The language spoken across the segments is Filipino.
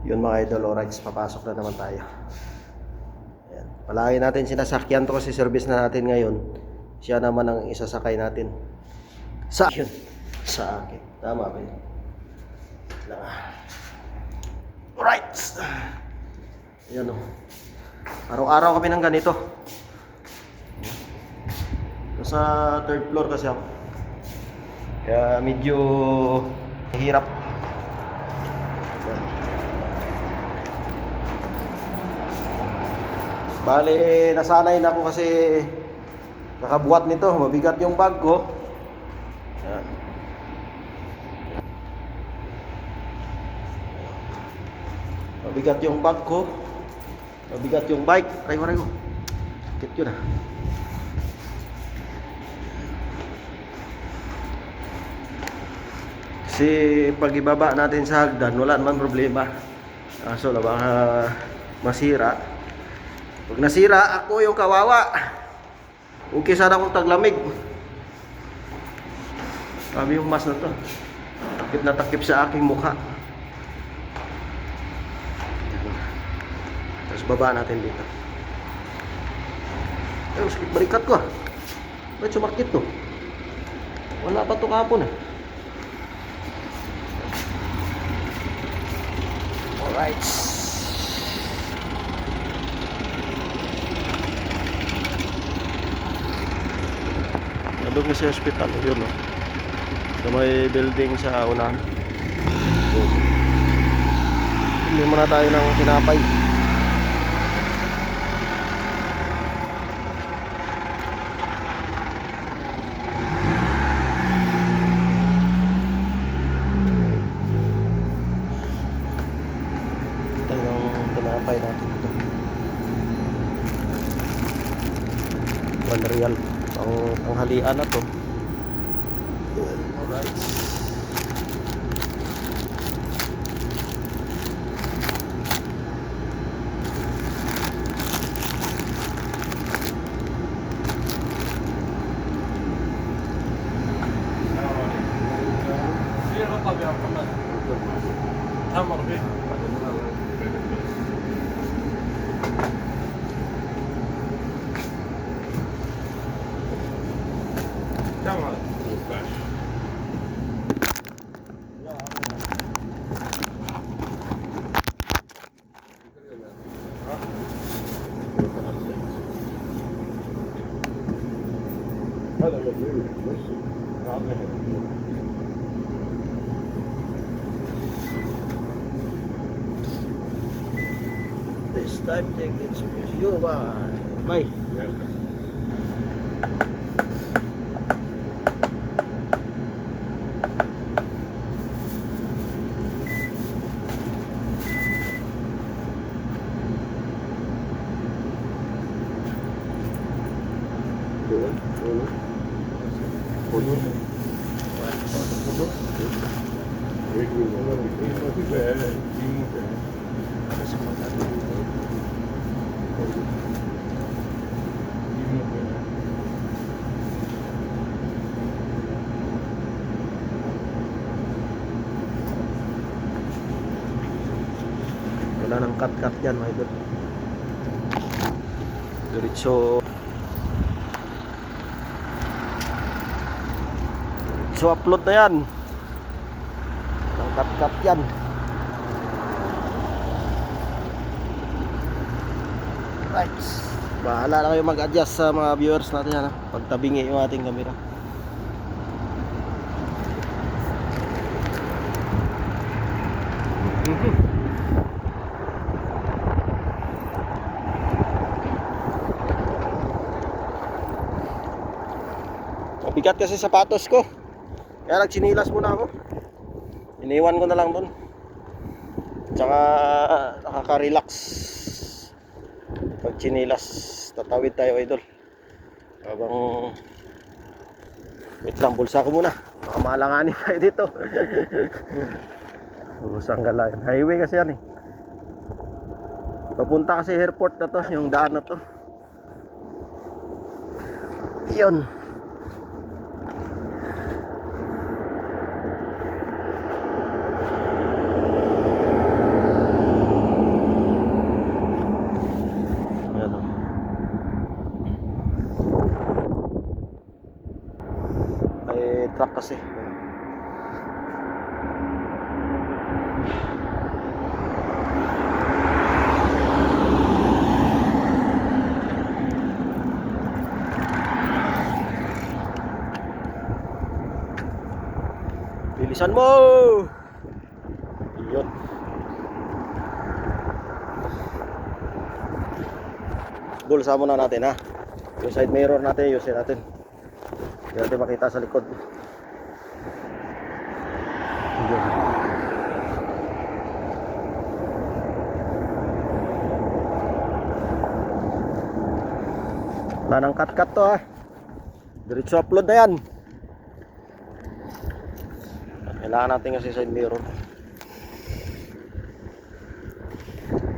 Yun mga idol, alright, papasok na naman tayo. Ayan. Palagi natin sinasakyan to kasi service na natin ngayon. Siya naman ang isasakay natin. Sa akin. Sa akin. Tama ba yun? Alright. Ayan o. Araw-araw kami ng ganito. Sa third floor kasi ako. Kaya medyo hirap. Bale, nasanay na ako kasi nakabuhat nito, mabigat yung bag ko. Yan. Mabigat yung bag ko. Mabigat yung bike. Aray ko. Sakit yun ah. Kasi pag ibaba natin sa hagdan, wala naman problema. Kaso lang baka masira. Pag nasira, ako yung kawawa. Okay sana akong taglamig. Sabi yung mas na to. Takip na takip sa aking mukha. Tapos baba natin dito. Ay, sakit balikat ko ah. Ba't sumakit to? Wala pa to kahapon eh. Alright. Nandun sa hospital, yun no. So may building sa unahan. So, hindi muna tayo ng tinapay. Tayo ng tinapay natin dito. 1 real. Ang halian na to. Alright. This time take it serious. You bye. Wala nang cut-cut yan mga idol. Diretso upload na yan. Nang cut-cut yan. Right. Bahala na kayo mag-adjust sa mga viewers natin yan, pagtabingi yung ating camera. Bigat kasi sapatos ko. Kaya nagtsinilas muna ako. Iniwan ko na lang doon. Tsaka nakaka-relax pag tsinilas. Tatawid tayo idol. Habang wait lang, bulsa ko muna. Baka malanganin tayo dito. Busang galayan. Highway kasi yan eh. Papunta kasi airport na to. Yung daan na to. Yun. Bisan mo! Yun. Bulsa muna natin ha. Yung side mirror natin, ayusin natin. Hindi natin makita sa likod. Yun. Wala nang cut-cut to ha. Diretso upload na yan. Kailangan natin kasi side mirror.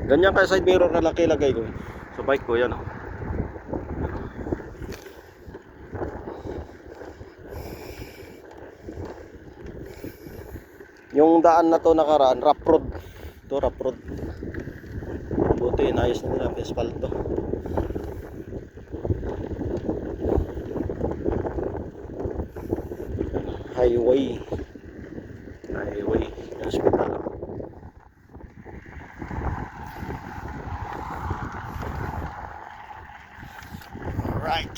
Ganyan kaya side mirror na laki lagay ko sa bike ko, yan oh. Yung daan na to nakaraan, rough road. To rough road. Buti inayos na nila ang asfalto. Highway. Hospital. Alright.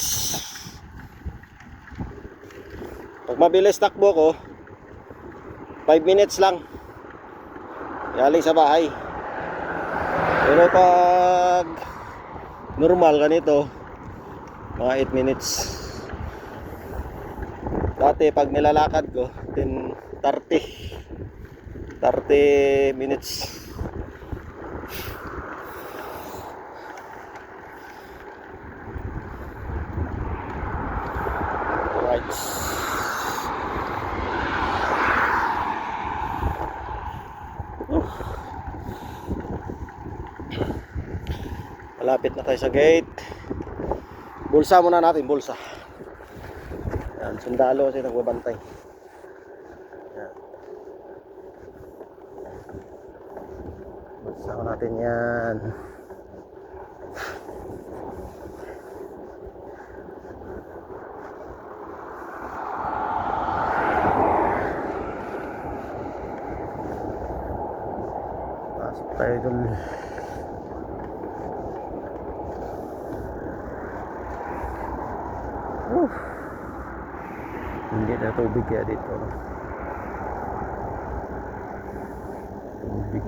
Pag mabilis takbo ko, 5 minutes lang galing sa bahay. Pero pag normal ganito, mga 8 minutes. Dati pag nilalakad ko 30 minutes. Right. Malapit na tayo sa gate. Bulsa muna natin, bulsa. Yan, sundalo kasi nagbabantay. Yan. Bulsa ko natin yan. Pasok tayo dun. Hindi na tubig kaya dito, no? Tubig.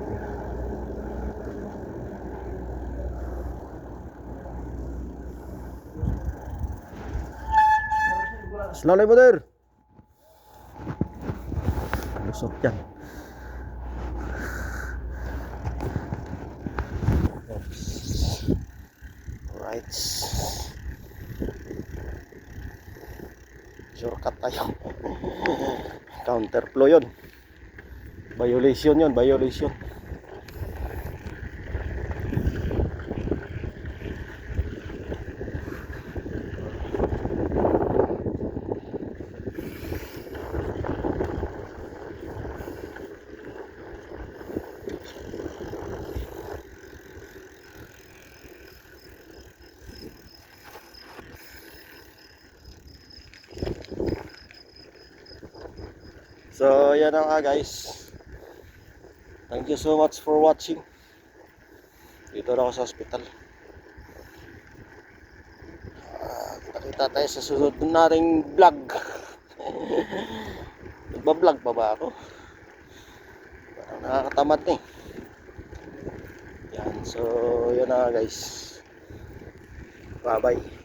Slalay mo der. Lusot yan. Alright. Shortcut tayo. Counterflow yun. Violation yun, violation. So yan na nga guys. Thank you so much for watching. Dito na ako sa hospital. Kita tayo sa susunod nating vlog. Nagba-vlog pa ba ako? Parang nakakatamad eh. Yan, so yan na nga guys. Bye bye.